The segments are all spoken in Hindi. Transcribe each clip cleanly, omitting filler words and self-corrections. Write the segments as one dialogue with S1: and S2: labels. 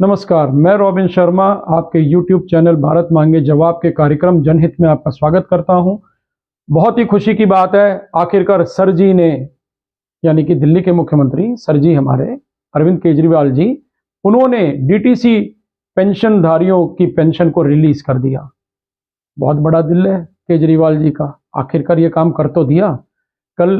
S1: नमस्कार, मैं रॉबिन शर्मा आपके YouTube चैनल भारत मांगे जवाब के कार्यक्रम जनहित में आपका स्वागत करता हूं। बहुत ही खुशी की बात है, आखिरकार सर जी ने, यानी कि दिल्ली के मुख्यमंत्री सर जी हमारे अरविंद केजरीवाल जी, उन्होंने डीटीसी पेंशनधारियों की पेंशन को रिलीज कर दिया। बहुत बड़ा दिल है केजरीवाल जी का, आखिरकार ये काम कर तो दिया। कल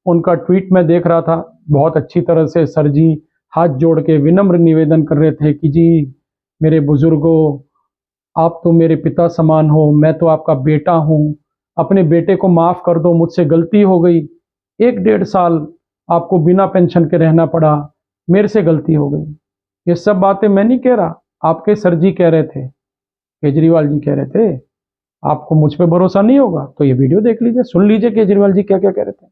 S1: उनका ट्वीट में देख रहा था, बहुत अच्छी तरह से सर जी हाथ जोड़ के विनम्र निवेदन कर रहे थे कि जी मेरे बुजुर्गों, आप तो मेरे पिता समान हो, मैं तो आपका बेटा हूँ, अपने बेटे को माफ़ कर दो, मुझसे गलती हो गई, 1-1.5 साल आपको बिना पेंशन के रहना पड़ा, मेरे से गलती हो गई। ये सब बातें मैं नहीं कह रहा, आपके सर जी कह रहे थे, केजरीवाल जी कह रहे थे। आपको मुझ पे भरोसा नहीं होगा तो ये वीडियो देख लीजिए, सुन लीजिए केजरीवाल जी क्या क्या कह रहे थे।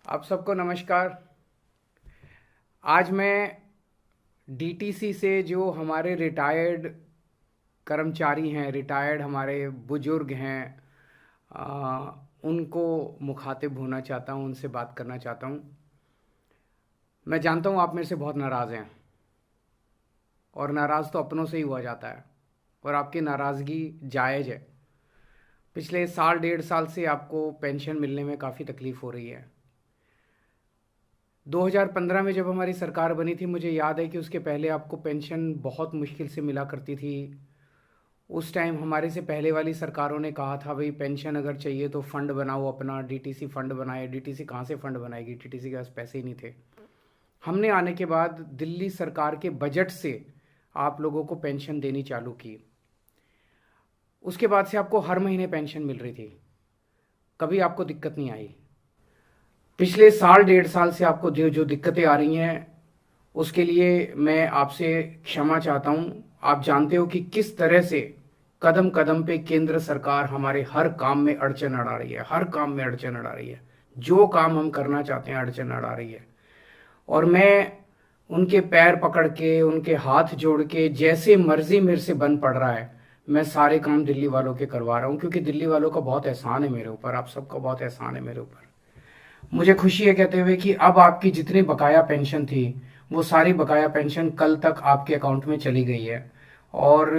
S2: आप सबको नमस्कार। आज मैं डीटीसी से जो हमारे रिटायर्ड कर्मचारी हैं, रिटायर्ड हमारे बुजुर्ग हैं, उनको मुखातिब होना चाहता हूं, उनसे बात करना चाहता हूं। मैं जानता हूं आप मेरे से बहुत नाराज़ हैं और नाराज़ तो अपनों से ही हुआ जाता है और आपकी नाराज़गी जायज़ है। पिछले साल 1.5 साल से आपको पेंशन मिलने में काफ़ी तकलीफ़ हो रही है। 2015 में जब हमारी सरकार बनी थी, मुझे याद है कि उसके पहले आपको पेंशन बहुत मुश्किल से मिला करती थी। उस टाइम हमारे से पहले वाली सरकारों ने कहा था भाई पेंशन अगर चाहिए तो फ़ंड बनाओ, अपना डीटीसी फ़ंड बनाए। डीटीसी कहाँ से फ़ंड बनाएगी, डीटीसी के पास पैसे ही नहीं थे। हमने आने के बाद दिल्ली सरकार के बजट से आप लोगों को पेंशन देनी चालू की। उसके बाद से आपको हर महीने पेंशन मिल रही थी, कभी आपको दिक्कत नहीं आई। पिछले साल 1.5 साल से आपको जो दिक्कतें आ रही हैं उसके लिए मैं आपसे क्षमा चाहता हूं। आप जानते हो कि किस तरह से कदम कदम पे केंद्र सरकार हमारे हर काम में अड़चन अड़ा रही है, हर काम में अड़चन अड़ा रही है। जो काम हम करना चाहते हैं अड़चन अड़ा रही है। और मैं उनके पैर पकड़ के, उनके हाथ जोड़ के, जैसे मर्जी मेरे से बन पड़ रहा है, मैं सारे काम दिल्ली वालों के करवा रहा हूँ, क्योंकि दिल्ली वालों का बहुत एहसान है मेरे ऊपर, आप सबका बहुत एहसान है मेरे ऊपर। मुझे खुशी है कहते हुए कि अब आपकी जितनी बकाया पेंशन थी वो सारी बकाया पेंशन कल तक आपके अकाउंट में चली गई है। और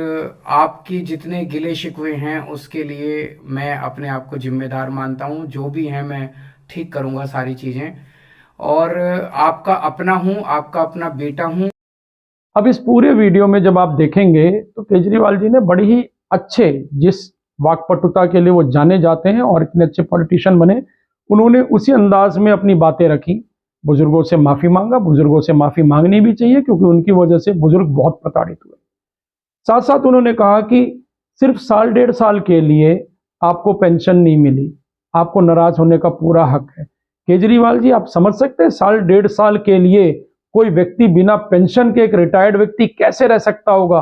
S2: आपकी जितने गिले शिकवे हैं उसके लिए मैं अपने आप को जिम्मेदार मानता हूँ। जो भी है मैं ठीक करूँगा सारी चीज़ें, और आपका अपना हूँ, आपका अपना बेटा हूँ।
S1: अब इस पूरे वीडियो में जब आप देखेंगे तो केजरीवाल जी ने बड़ी ही अच्छे, जिस वाक्पटुता के लिए वो जाने जाते हैं और इतने अच्छे पॉलिटिशियन बने, उन्होंने उसी अंदाज में अपनी बातें रखी। बुजुर्गों से माफी मांगा, बुजुर्गों से माफी मांगनी भी चाहिए क्योंकि उनकी वजह से बुजुर्ग बहुत प्रताड़ित हुए। साथ साथ उन्होंने कहा कि सिर्फ 1.5 साल के लिए आपको पेंशन नहीं मिली, आपको नाराज होने का पूरा हक है। केजरीवाल जी, आप समझ सकते हैं 1.5 साल के लिए कोई व्यक्ति बिना पेंशन के, एक रिटायर्ड व्यक्ति कैसे रह सकता होगा,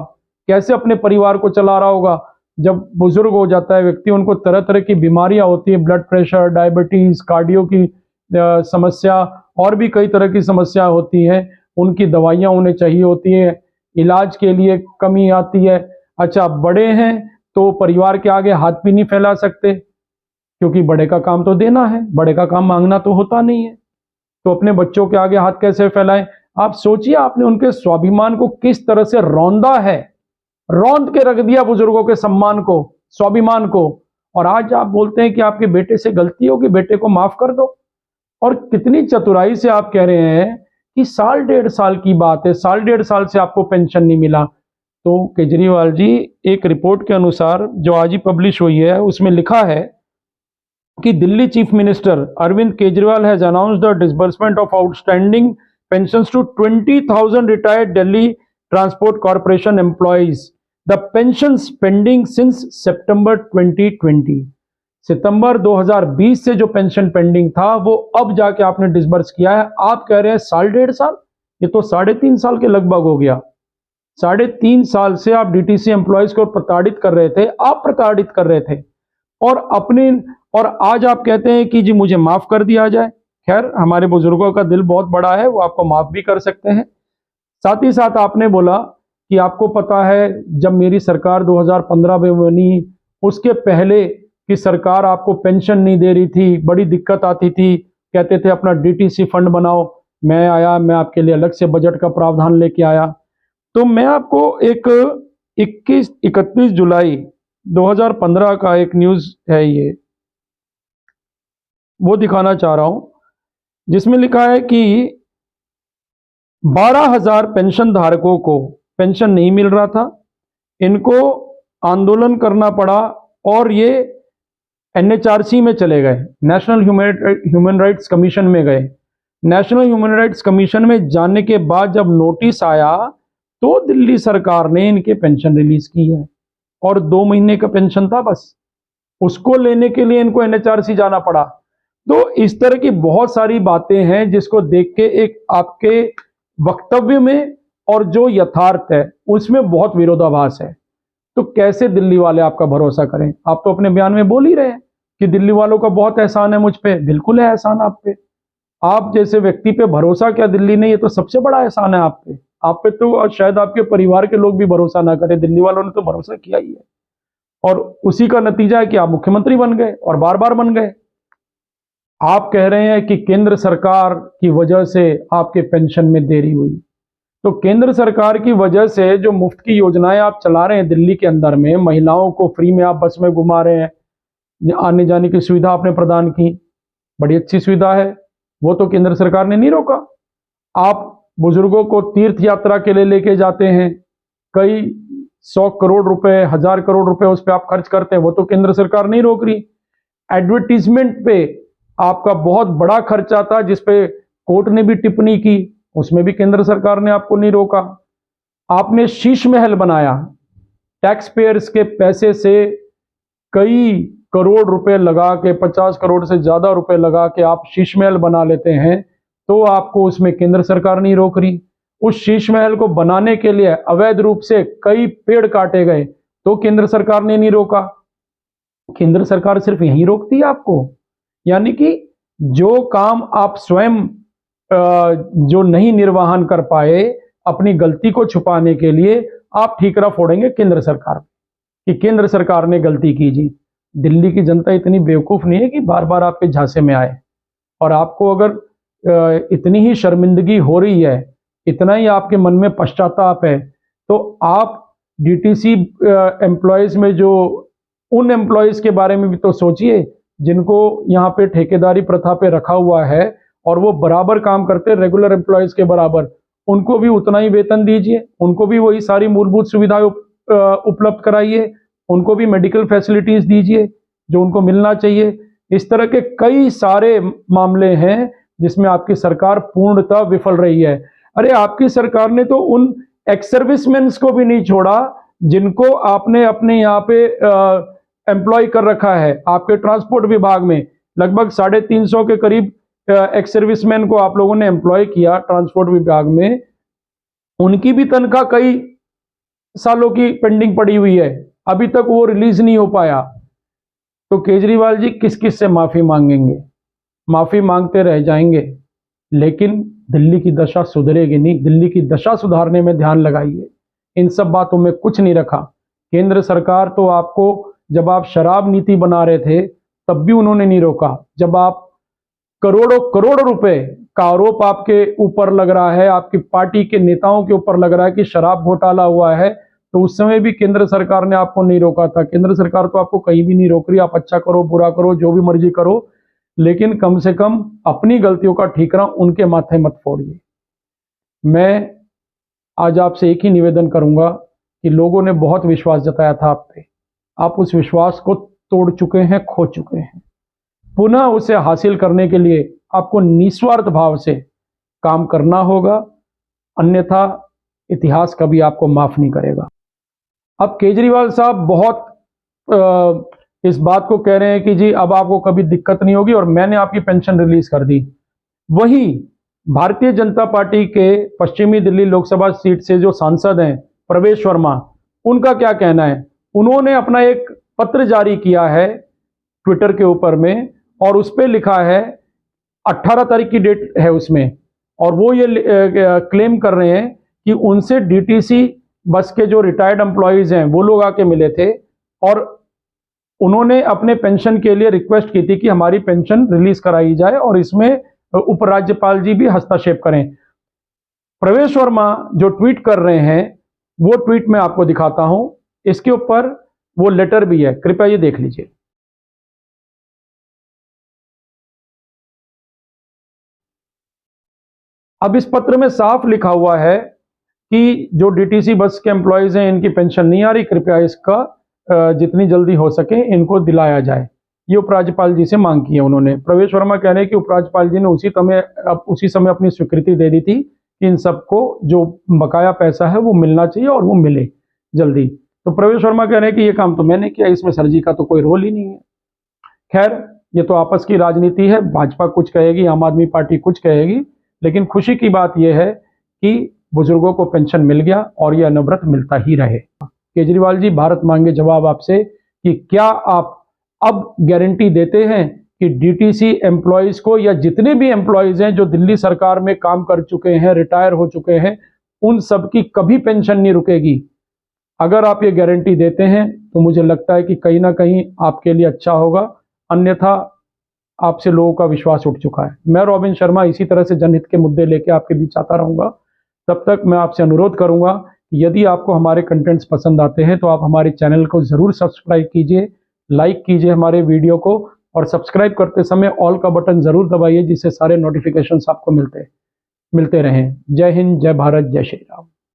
S1: कैसे अपने परिवार को चला रहा होगा। जब बुजुर्ग हो जाता है व्यक्ति, उनको तरह तरह की बीमारियां होती है, ब्लड प्रेशर, डायबिटीज, कार्डियो की समस्या और भी कई तरह की समस्या होती है। उनकी दवाइयां उन्हें चाहिए होती है, इलाज के लिए कमी आती है। अच्छा, बड़े हैं तो परिवार के आगे हाथ भी नहीं फैला सकते क्योंकि बड़े का काम तो देना है, बड़े का काम मांगना तो होता नहीं है। तो अपने बच्चों के आगे हाथ कैसे फैलाएं। आप सोचिए, आपने उनके स्वाभिमान को किस तरह से रौंदा है, रौंद के रख दिया बुजुर्गों के सम्मान को, स्वाभिमान को। और आज आप बोलते हैं कि आपके बेटे से गलती होगी, बेटे को माफ कर दो। और कितनी चतुराई से आप कह रहे हैं कि 1.5 साल की बात है, 1.5 साल से आपको पेंशन नहीं मिला। तो केजरीवाल जी, एक रिपोर्ट के अनुसार जो आज ही पब्लिश हुई है उसमें लिखा है कि Delhi chief minister Arvind Kejriwal has announced the disbursement of outstanding pensions to 20,000 retired Delhi transport corporation employees. The pension pending since September 2020। सितंबर 2020 से जो पेंशन पेंडिंग था वो अब जाके आपने डिसबर्स किया है। आप कह रहे हैं 1.5 साल, ये तो 3.5 साल के लगभग हो गया। 3.5 साल से आप डीटीसी एम्प्लॉइज को प्रताड़ित कर रहे थे, आप प्रताड़ित कर रहे थे। और आज आप कहते हैं कि जी मुझे माफ कर दिया जाए। खैर, हमारे बुजुर्गों का दिल बहुत बड़ा है, वो आपको माफ भी कर सकते हैं। साथ ही साथ आपने बोला कि आपको पता है जब मेरी सरकार 2015 में बनी, उसके पहले की सरकार आपको पेंशन नहीं दे रही थी, बड़ी दिक्कत आती थी, कहते थे अपना डीटीसी फंड बनाओ। मैं आया, मैं आपके लिए अलग से बजट का प्रावधान लेके आया। तो मैं आपको एक 31 जुलाई 2015 का एक न्यूज़ है ये, वो दिखाना चाह रहा हूं, जिसमें लिखा है कि 12,000 पेंशन धारकों को पेंशन नहीं मिल रहा था। इनको आंदोलन करना पड़ा और ये एनएचआरसी में चले गए, नेशनल ह्यूमन राइट्स कमीशन में गए। नेशनल ह्यूमन राइट्स कमीशन में जाने के बाद जब नोटिस आया तो दिल्ली सरकार ने इनके पेंशन रिलीज की है, और 2 महीने का पेंशन था बस, उसको लेने के लिए इनको एनएचआरसी जाना पड़ा। तो इस तरह की बहुत सारी बातें हैं जिसको देख के एक आपके वक्तव्य में और जो यथार्थ है उसमें बहुत विरोधाभास है। तो कैसे दिल्ली वाले आपका भरोसा करें? आप तो अपने बयान में बोल ही रहे हैं कि दिल्ली वालों का बहुत एहसान है मुझ पे। बिल्कुल है एहसान आप पे, आप जैसे व्यक्ति पे भरोसा क्या दिल्ली ने, ये तो सबसे बड़ा एहसान है आप पे। आप पे तो शायद आपके परिवार के लोग भी भरोसा ना करें, दिल्ली वालों ने तो भरोसा किया ही है, और उसी का नतीजा है कि आप मुख्यमंत्री बन गए और बार बार बन गए। आप कह रहे हैं कि केंद्र सरकार की वजह से आपके पेंशन में देरी हुई, तो केंद्र सरकार की वजह से जो मुफ्त की योजनाएं आप चला रहे हैं दिल्ली के अंदर में, महिलाओं को फ्री में आप बस में घुमा रहे हैं, आने जाने की सुविधा आपने प्रदान की, बड़ी अच्छी सुविधा है, वो तो केंद्र सरकार ने नहीं रोका। आप बुजुर्गों को तीर्थ यात्रा के लिए लेके जाते हैं, कई 100 करोड़ रुपए, 1000 करोड़ रुपए उस पर आप खर्च करते हैं, वो तो केंद्र सरकार नहीं रोक रही। एडवर्टीजमेंट पे आपका बहुत बड़ा खर्चा था जिसपे कोर्ट ने भी टिप्पणी की, उसमें भी केंद्र सरकार ने आपको नहीं रोका। आपने शीश महल बनाया, टैक्स पेयर्स के पैसे से कई करोड़ रुपए लगा के, 50 करोड़ से ज्यादा रुपए लगा के आप शीश महल बना लेते हैं, तो आपको उसमें केंद्र सरकार नहीं रोक रही। उस शीश महल को बनाने के लिए अवैध रूप से कई पेड़ काटे गए, तो केंद्र सरकार ने नहीं रोका। केंद्र सरकार सिर्फ यही रोकती है आपको, यानी कि जो काम आप स्वयं जो नहीं निर्वहन कर पाए, अपनी गलती को छुपाने के लिए आप ठीकरा फोड़ेंगे केंद्र सरकार कि केंद्र सरकार ने गलती की जी। दिल्ली की जनता इतनी बेवकूफ नहीं है कि बार बार आपके झांसे में आए, और आपको अगर इतनी ही शर्मिंदगी हो रही है, इतना ही आपके मन में पश्चाताप है, तो आप डीटीसी एम्प्लॉयज में जो उन एम्प्लॉयज के बारे में भी तो सोचिए जिनको यहाँ पे ठेकेदारी प्रथा पे रखा हुआ है और वो बराबर काम करते हैं रेगुलर एम्प्लॉयज के बराबर, उनको भी उतना ही वेतन दीजिए, उनको भी वही सारी मूलभूत सुविधाएं उपलब्ध कराइए, उनको भी मेडिकल फैसिलिटीज दीजिए जो उनको मिलना चाहिए। इस तरह के कई सारे मामले हैं जिसमें आपकी सरकार पूर्णतः विफल रही है। अरे आपकी सरकार ने तो उन एक्स सर्विसमैन को भी नहीं छोड़ा जिनको आपने अपने यहाँ पे एम्प्लॉय कर रखा है। आपके ट्रांसपोर्ट विभाग में लगभग 350 के करीब एक्स सर्विसमैन को आप लोगों ने एम्प्लॉय किया ट्रांसपोर्ट विभाग में, उनकी भी तनख्वाह कई सालों की पेंडिंग पड़ी हुई है, अभी तक वो रिलीज नहीं हो पाया। तो केजरीवाल जी किस किस से माफी मांगेंगे? माफी मांगते रह जाएंगे, लेकिन दिल्ली की दशा सुधरेगी नहीं। दिल्ली की दशा सुधारने में ध्यान लगाइए, इन सब बातों में कुछ नहीं रखा। केंद्र सरकार तो आपको, जब आप शराब नीति बना रहे थे तब भी उन्होंने नहीं रोका, जब आप करोड़ों करोड़ रुपए का आरोप आपके ऊपर लग रहा है, आपकी पार्टी के नेताओं के ऊपर लग रहा है कि शराब घोटाला हुआ है, तो उस समय भी केंद्र सरकार ने आपको नहीं रोका था। केंद्र सरकार तो आपको कहीं भी नहीं रोक रही, आप अच्छा करो बुरा करो जो भी मर्जी करो, लेकिन कम से कम अपनी गलतियों का ठीकरा उनके माथे मत फोड़िए। मैं आज आपसे एक ही निवेदन करूंगा कि लोगों ने बहुत विश्वास जताया था आप पे, आप उस विश्वास को तोड़ चुके हैं, खो चुके हैं। पुनः उसे हासिल करने के लिए आपको निस्वार्थ भाव से काम करना होगा, अन्यथा इतिहास कभी आपको माफ नहीं करेगा। अब केजरीवाल साहब बहुत इस बात को कह रहे हैं कि जी अब आपको कभी दिक्कत नहीं होगी और मैंने आपकी पेंशन रिलीज कर दी। वही भारतीय जनता पार्टी के पश्चिमी दिल्ली लोकसभा सीट से जो सांसद हैं प्रवेश वर्मा, उनका क्या कहना है? उन्होंने अपना एक पत्र जारी किया है ट्विटर के ऊपर में, और उस पर लिखा है 18 तारीख की डेट है उसमें, और वो ये क्लेम कर रहे हैं कि उनसे डीटीसी बस के जो रिटायर्ड एम्प्लॉयज हैं वो लोग आके मिले थे और उन्होंने अपने पेंशन के लिए रिक्वेस्ट की थी कि हमारी पेंशन रिलीज कराई जाए और इसमें उपराज्यपाल जी भी हस्तक्षेप करें। प्रवेश वर्मा जो ट्वीट कर रहे हैं वो ट्वीट मैं आपको दिखाता हूं, इसके ऊपर वो लेटर भी है, कृपया ये देख लीजिए। अब इस पत्र में साफ लिखा हुआ है कि जो डीटीसी बस के एम्प्लॉयज हैं, इनकी पेंशन नहीं आ रही, कृपया इसका जितनी जल्दी हो सके इनको दिलाया जाए। ये उपराज्यपाल जी से मांग की है उन्होंने। प्रवेश वर्मा कह रहे हैं कि उपराज्यपाल जी ने उसी समय अपनी स्वीकृति दे दी थी कि इन सबको जो बकाया पैसा है वो मिलना चाहिए और वो मिले जल्दी। तो प्रवेश वर्मा कह रहे हैं कि ये काम तो मैंने किया, इसमें सर जी का तो कोई रोल ही नहीं है। खैर, ये तो आपस की राजनीति है, भाजपा कुछ कहेगी, आम आदमी पार्टी कुछ कहेगी, लेकिन खुशी की बात यह है कि बुजुर्गों को पेंशन मिल गया और यह अनवरत मिलता ही रहे। केजरीवाल जी, भारत मांगे जवाब आपसे कि क्या आप अब गारंटी देते हैं कि डीटीसी एम्प्लॉयज को या जितने भी एम्प्लॉयज हैं जो दिल्ली सरकार में काम कर चुके हैं, रिटायर हो चुके हैं, उन सब की कभी पेंशन नहीं रुकेगी? अगर आप ये गारंटी देते हैं तो मुझे लगता है कि कहीं ना कहीं आपके लिए अच्छा होगा, अन्यथा आपसे लोगों का विश्वास उठ चुका है। मैं रॉबिन शर्मा इसी तरह से जनहित के मुद्दे लेके आपके बीच आता रहूंगा। तब तक मैं आपसे अनुरोध करूंगा कि यदि आपको हमारे कंटेंट्स पसंद आते हैं तो आप हमारे चैनल को ज़रूर सब्सक्राइब कीजिए, लाइक कीजिए हमारे वीडियो को, और सब्सक्राइब करते समय ऑल का बटन ज़रूर दबाइए जिससे सारे नोटिफिकेशंस आपको मिलते रहें। जय हिंद, जय भारत, जय श्री राम।